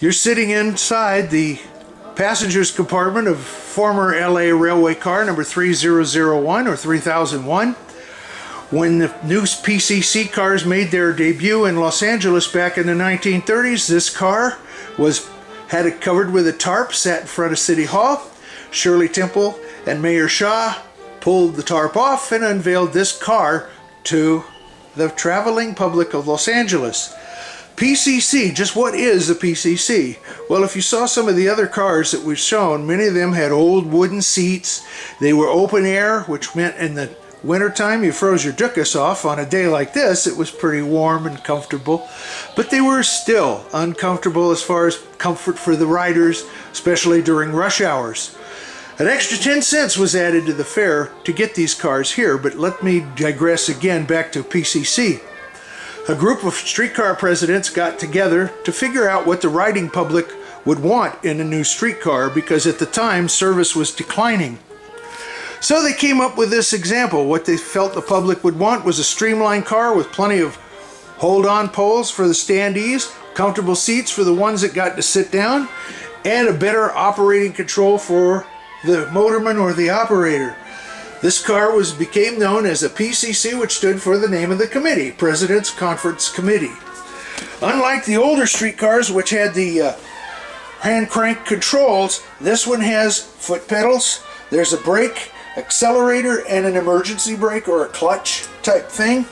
You're sitting inside the passenger's compartment of former LA Railway car number 3001 or 3001. When the new PCC cars made their debut in Los Angeles back in the 1930s, this car had it covered with a tarp, sat in front of City Hall. Shirley Temple and Mayor Shaw pulled the tarp off and unveiled this car to the traveling public of Los Angeles. PCC, just what is a PCC? Well, if you saw some of the other cars that we've shown, many of them had old wooden seats. They were open air, which meant in the wintertime you froze your dookus off. On a day like this, it was pretty warm and comfortable. But they were still uncomfortable as far as comfort for the riders, especially during rush hours. An extra 10 cents was added to the fare to get these cars here, but let me digress again back to PCC. A group of streetcar presidents got together to figure out what the riding public would want in a new streetcar, because at the time service was declining. So they came up with this example. What they felt the public would want was a streamlined car with plenty of hold-on poles for the standees, comfortable seats for the ones that got to sit down, and a better operating control for the motorman or the operator. This car became known as a PCC, which stood for the name of the committee, President's Conference Committee. Unlike the older streetcars, which had the hand crank controls, this one has foot pedals. There's a brake, accelerator, and an emergency brake or a clutch type thing.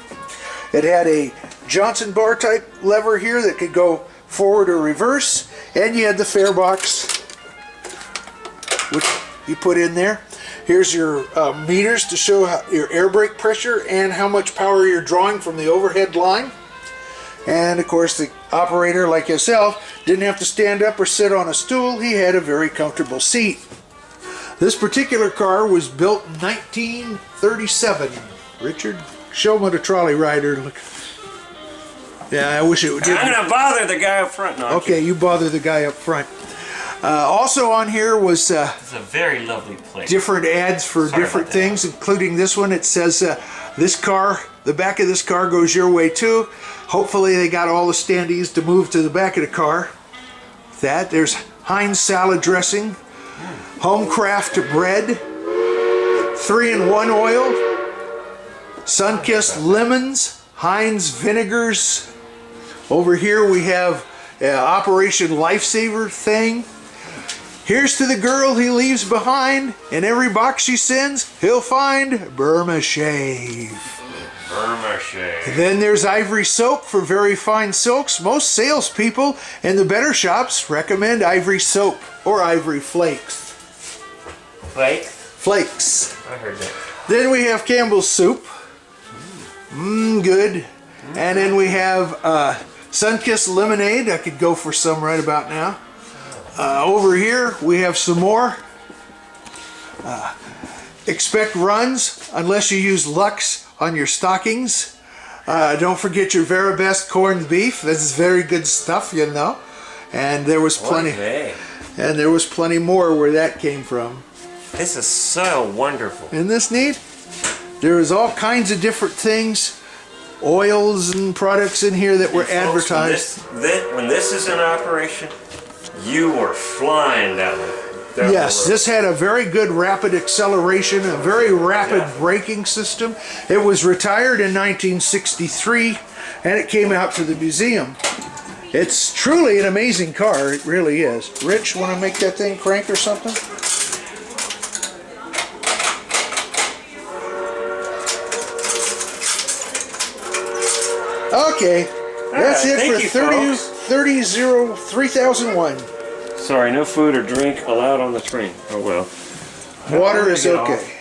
It had a Johnson bar type lever here that could go forward or reverse, and you had the fare box, which you put in there. Here's your meters to show your air brake pressure and how much power you're drawing from the overhead line. And of course the operator, like yourself, didn't have to stand up or sit on a stool. He had a very comfortable seat. This particular car was built in 1937. Richard, show him what a trolley rider look. Yeah, I wish it would. I'm going to bother the guy up front now. Okay, you bother the guy up front. Also on here was it's a very lovely place. Different ads for different things, including this one. It says this car, the back of this car goes your way too. Hopefully they got all the standees to move to the back of the car. There's Heinz salad dressing, Homecraft bread, 3-in-1 oil, Sunkissed lemons, Heinz vinegars. Over here we have Operation Lifesaver thing. Here's to the girl he leaves behind. In every box she sends, he'll find Burma Shave. Burma Shave. Then there's Ivory Soap for very fine silks. Most salespeople in the better shops recommend Ivory Soap or Ivory Flakes. Flakes. I heard that. Then we have Campbell's Soup. Good. And then we have Sunkissed Lemonade. I could go for some right about now. Over here we have some more. Expect runs unless you use Lux on your stockings. Don't forget your Veribest corned beef. This is very good stuff, you know. And there was plenty. And there was plenty more where that came from. This is so wonderful. Isn't this neat? There is all kinds of different things, oils and products in here that were advertised. When this is in operation, you were flying down the Yes, this had a very good rapid acceleration, a very rapid braking system. It was retired in 1963, and it came out to the museum. It's truly an amazing car, it really is. Rich, want to make that thing crank or something? Okay, that's it for 3001. Sorry, no food or drink allowed on the train. Oh well. Water is okay.